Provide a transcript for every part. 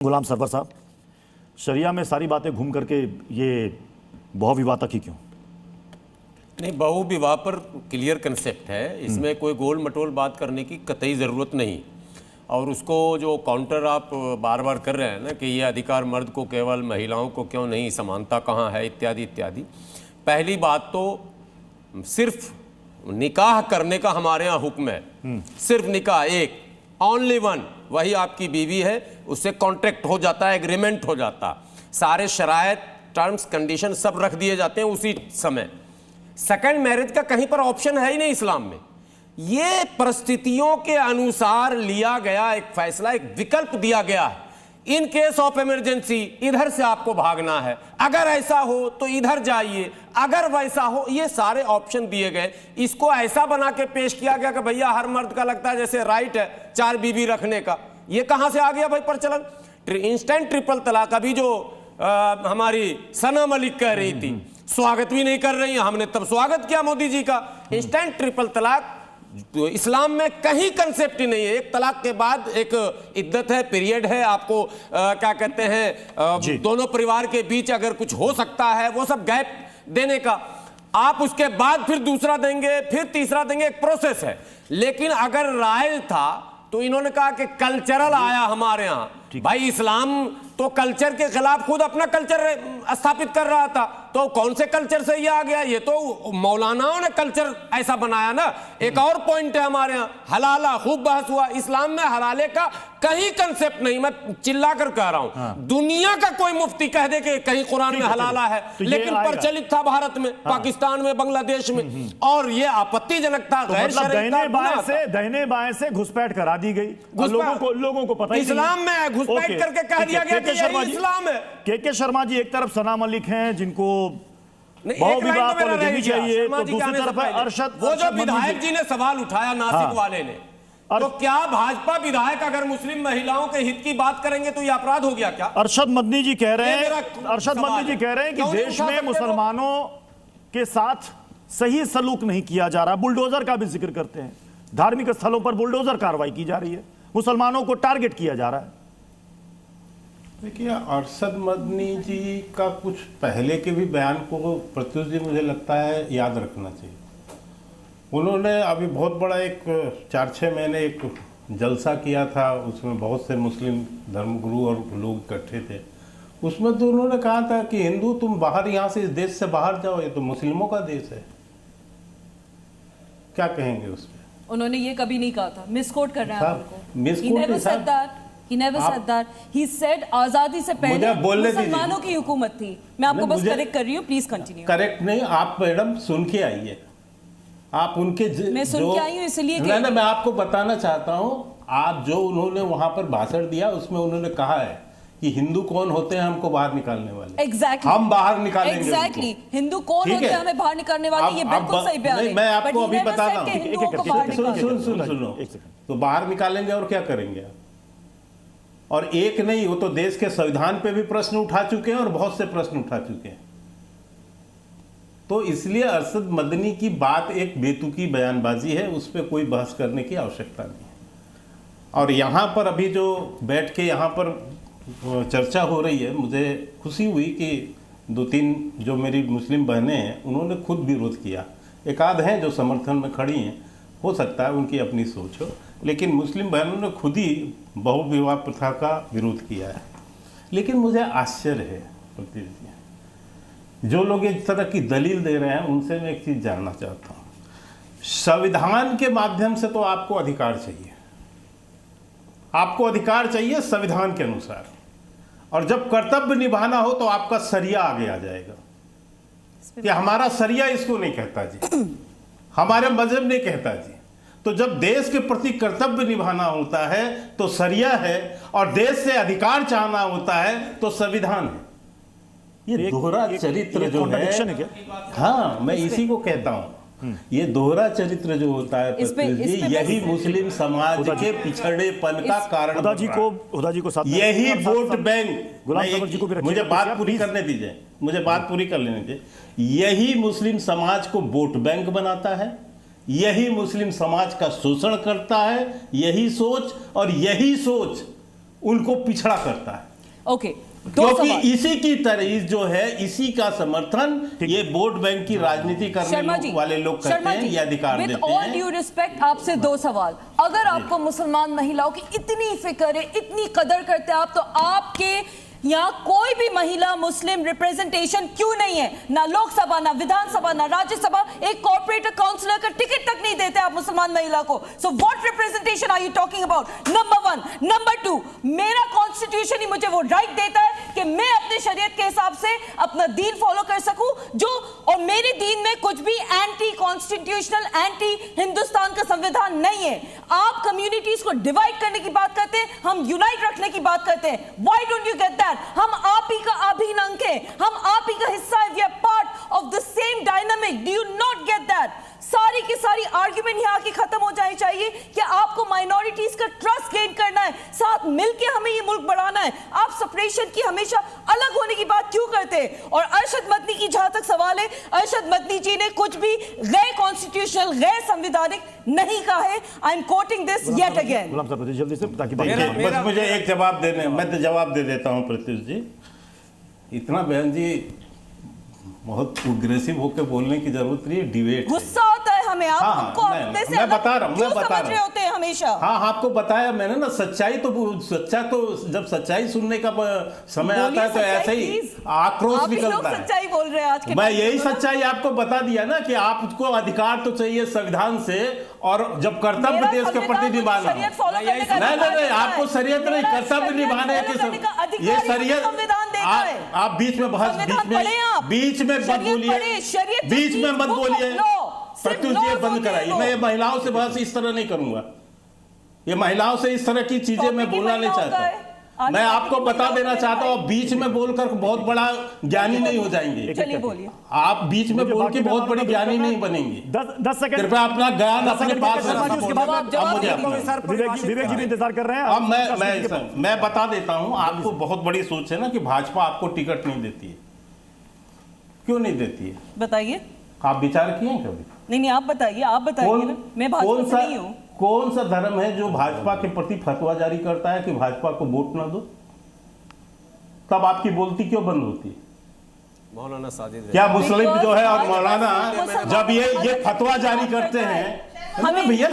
गुलाम server साहब, शरिया में सारी बातें घूम करके ये बहुविवाह तक ही क्यों? नहीं, बहुविवाह पर क्लियर कंसेप्ट है, इसमें कोई गोल मटोल बात करने की कतई ज़रूरत नहीं। और उसको जो काउंटर आप बार बार कर रहे हैं ना कि ये अधिकार मर्द को केवल, महिलाओं को क्यों नहीं, समानता कहाँ है, इत्यादि इत्यादि। पहली बात तो सिर्फ निकाह करने का हमारे यहाँ हुक्म है, सिर्फ निकाह, एक ओनली वन, वही आपकी बीवी है, उससे कॉन्ट्रैक्ट हो जाता है, एग्रीमेंट हो जाता, सारे शरायत, टर्म्स, कंडीशन सब रख दिए जाते हैं उसी समय। सेकंड मैरिज का कहीं पर ऑप्शन है ही नहीं इस्लाम में। ये परिस्थितियों के अनुसार लिया गया एक फैसला, एक विकल्प दिया गया है। इन केस ऑफ इमरजेंसी इधर से आपको भागना है, अगर ऐसा हो तो इधर जाइए, अगर वैसा हो, ये सारे ऑप्शन दिए गए। इसको ऐसा बना के पेश किया गया कि भैया हर मर्द का लगता है जैसे राइट है 4 बीवी रखने का। ये कहां से आ गया भाई प्रचलन? इंस्टेंट ट्रिपल तलाक, अभी जो हमारी सना मलिक कह रही थी, स्वागत भी नहीं कर रही है, हमने तब स्वागत किया मोदी जी का। इंस्टेंट ट्रिपल तलाक तो इस्लाम में कहीं कंसेप्ट ही नहीं है। एक तलाक के बाद एक इद्दत है, पीरियड है, आपको क्या कहते हैं, दोनों परिवार के बीच अगर कुछ हो सकता है वो सब गैप देने का, आप उसके बाद फिर दूसरा देंगे, फिर तीसरा देंगे, एक प्रोसेस है। लेकिन अगर राय था तो इन्होंने कहा कि कल्चरल आया हमारे यहाँ। भाई इस्लाम तो कल्चर के खिलाफ खुद अपना कल्चर स्थापित कर रहा था, तो कौन से कल्चर से ये आ गया? ये तो मौलानाओं ने कल्चर ऐसा बनाया ना। एक और पॉइंट है हमारे यहाँ, हलाला, खूब बहस हुआ। इस्लाम में हलाले का कहीं कंसेप्ट नहीं, मैं चिल्ला कर कह रहा हूं। दुनिया का कोई मुफ्ती कह दे कि कहीं कुरान में हलाला है, लेकिन प्रचलित था भारत में, पाकिस्तान में, बांग्लादेश में, और ये आपत्तिजनक था। दाहिने बाएं से घुसपैठ करा दी गई, लोगों को पता ही इस्लाम में घुसपैठ करके कह दिया गया कि यही इस्लाम है। के शर्मा जी एक तरफ सना मलिक हैं जिनको बहुविवाह पर देनी चाहिए, तो दूसरी तरफ है अरशद। वो जो विधायक जी ने सवाल उठाया नासिक वाले ने, तो क्या भाजपा विधायक अगर मुस्लिम महिलाओं के हित की बात करेंगे तो यह अपराध हो गया क्या? अरशद मदनी जी कह रहे हैं कि देश में मुसलमानों के साथ सही सलूक नहीं किया जा रहा। बुलडोजर का भी जिक्र करते हैं, धार्मिक स्थलों पर बुलडोजर कार्रवाई की जा रही है, मुसलमानों को टारगेट किया जा रहा है। देखिए, अरशद मदनी जी का कुछ पहले के भी बयान को प्रत्युष जी मुझे लगता है याद रखना चाहिए। उन्होंने अभी बहुत बड़ा एक 4-6 महीने एक जलसा किया था, उसमें बहुत से मुस्लिम धर्मगुरु और लोग इकट्ठे थे। उसमें तो उन्होंने कहा था कि हिंदू तुम बाहर, यहाँ से, इस देश से बाहर जाओ, ये तो मुस्लिमों का देश है। क्या कहेंगे उस पर? उन्होंने ये कभी नहीं कहा था, मिसकोट कर रहे हैं आपको। He never said that. He said आजादी से पहले मुसलमानों की हुकूमत थी। मैं आपको बस करेक्ट कर रही हूँ, प्लीज कंटिन्यू। करेक्ट नहीं, आप मैडम सुन के आइए, आप उनके मैं सुन के आई हूँ इसलिए नहीं, मैं आपको बताना चाहता हूँ, आप जो उन्होंने वहां पर भाषण दिया उसमें उन्होंने कहा है कि हिंदू कौन होते हैं हमको बाहर निकालने वाले। Exactly. हम बाहर निकालेंगे। Exactly. हिंदू कौन होते हैं हमें बाहर निकालने वाले, ये बिल्कुल सही बयान है। मैं आपको अभी बता रहा हूँ, सुनो, तो बाहर निकालेंगे और क्या करेंगे आप? और एक नहीं, वो तो देश के संविधान पे भी प्रश्न उठा चुके हैं और बहुत से प्रश्न उठा चुके हैं। तो इसलिए अरशद मदनी की बात एक बेतुकी बयानबाजी है, उस पर कोई बहस करने की आवश्यकता नहीं है। और यहाँ पर अभी जो बैठ के यहाँ पर चर्चा हो रही है, मुझे खुशी हुई कि 2-3 जो मेरी मुस्लिम बहनें हैं उन्होंने खुद विरोध किया। एक आध हैं जो समर्थन में खड़ी हैं, हो सकता है उनकी अपनी सोच हो, लेकिन मुस्लिम बहनों ने खुद ही बहुविवाह प्रथा का विरोध किया है। लेकिन मुझे आश्चर्य है प्रतीश जी, जो लोग इस तरह की दलील दे रहे हैं उनसे मैं एक चीज़ जानना चाहता हूँ। संविधान के माध्यम से तो आपको अधिकार चाहिए, आपको अधिकार चाहिए संविधान के अनुसार, और जब कर्तव्य निभाना हो तो आपका सरिया आगे आ जाएगा कि हमारा सरिया इसको नहीं कहता जी, हमारे मजहब नहीं कहता जी। तो जब देश के प्रति कर्तव्य निभाना होता है तो सरिया है, और देश से अधिकार चाहना होता है तो संविधान है। ये दोहरा चरित्र जो है, हाँ मैं इसी को कहता हूँ, ये दोहरा चरित्र जो होता है यही मुस्लिम समाज के पिछड़ेपन का कारण। हुदा जी को साथ यही वोट बैंक, मुझे बात पूरी करने दीजिए, मुझे बात पूरी कर लेने दीजिए। यही मुस्लिम समाज को वोट बैंक बनाता है, यही मुस्लिम समाज का शोषण करता है, यही सोच, और यही सोच उनको पिछड़ा करता है। ओके, दो क्योंकि सवाल। इसी की तरह जो है, इसी का समर्थन ये वोट बैंक की राजनीति करने वाले लोग करते हैं, ये अधिकार देते हैं। विद ऑल ड्यू रिस्पेक्ट, आपसे दो सवाल। अगर आपको मुसलमान महिलाओं की इतनी फिक्र है, इतनी कदर करते हैं आप, तो आपके यहाँ कोई भी महिला मुस्लिम रिप्रेजेंटेशन क्यों नहीं है? ना लोकसभा, ना विधानसभा, ना राज्यसभा, एक कॉर्पोरेटर काउंसलर का टिकट तक नहीं देते आप मुसलमान महिला को। So what representation are you talking about? Number 1। Number 2, मेरा कॉन्स्टिट्यूशन ही मुझे वो राइट देता है कि मैं अपने शरीयत के हिसाब से अपना दीन फॉलो कर सकूं, जो, और मेरे दीन में कुछ भी एंटी कॉन्स्टिट्यूशनल, एंटी हिंदुस्तान का संविधान नहीं है। आप कम्युनिटीज को डिवाइड करने की बात करते हैं, हम यूनाइट रखने की बात करते हैं। Why don't you get that? हम आप ही का अभिन्न अंग है, हम आप ही का हिस्सा है, we are part of the same dynamic. Do you not get that? सारी की सारी आर्ग्यूमेंट यहाँ की खत्म हो जानी चाहिए कि आपको माइनॉरिटीज का ट्रस्ट गेन करना है, साथ मिलकर हमें ये मुल्क बढ़ाना है। आप सेपरेशन की, हमेशा अलग होने की बात क्यों करते हैं? और अरशद मदनी की जहां तक सवाल है, अरशद मदनी जी ने कुछ भी गैर कॉन्स्टिट्यूशनल, गैर संवैधानिक नहीं कहा है। I am quoting this yet again. जल्दी से, ताकि बस मुझे एक जवाब देने, मैं तो जवाब दे देता हूं प्रत्युष जी। इतना बहन जी बहुत अग्रेसिव होकर बोलने की जरूरत नहीं है, डिबेट गुस्सा होता है हमें, आप हमको अपने से मैं बता रहा हूं, क्यों समझ रहे होते हैं हमेशा? हाँ, आपको बताया मैंने ना, सच्चाई तो जब सच्चाई सुनने का समय आता है तो ऐसे ही आक्रोश निकलता है। सच्चाई बोल रहे हैं आज के। मैं यही सच्चाई आपको बता दिया ना कि आपको अधिकार तो चाहिए संविधान से, और जब कर्तव्य देश के प्रति निभाना, नहीं, आपको शरीयत नहीं, कर्तव्य निभाने के, ये शरीयत आप बीच में बीच में मत बोलिए, प्रत्युष जी बंद कराइए। मैं ये महिलाओं से बहस इस तरह नहीं करूंगा, ये महिलाओं से इस तरह की चीजें मैं बोलना नहीं चाहता। मैं आपको बता देना चाहता हूँ, बीच में बोलकर बहुत बड़ा ज्ञानी नहीं हो जाएंगे। चलिए बोलिए। आप बीच में बोल के बहुत बड़ी ज्ञानी नहीं बनेंगे। 10 सेकंड कृपया अपना ज्ञान अपने पास रखना। विवेक जी भी इंतजार कर रहे हैं। अब मैं बता देता हूँ, आपको बहुत बड़ी सोच है ना कि भाजपा आपको टिकट नहीं देती है। क्यों नहीं देती है बताइए। आप विचार किए कभी? नहीं, आप बताइए, आप बताइए ना, मैं भाजपा से नहीं हूँ। कौन सा धर्म है जो भाजपा के प्रति फतवा जारी करता है कि भाजपा को वोट ना दो? तब आपकी बोलती क्यों बंद होती है? मौलाना साजिद, क्या मुस्लिम जो है और मौलाना जब ये फतवा जारी करते हैं, हमें भैया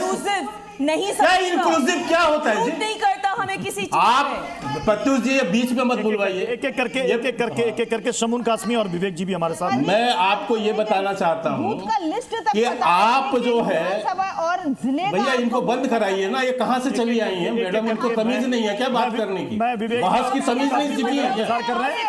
नहीं, क्या इंक्लूसिव क्या होता है जी? नहीं करता हमें किसी चीज आप प्रत्युष जी बीच में मत बुलवाइए। एक एक करके शमून कासमी और विवेक जी भी हमारे साथ। मैं आपको ये बताना चाहता हूँ कि आप जो है, और जिले भैया इनको बंद कराइए ना। ये कहाँ से चली आई है मैडम? इनको तमीज नहीं है क्या बात करने की? बहस की तमीज नहीं सीखी है क्या? कर रहे हैं।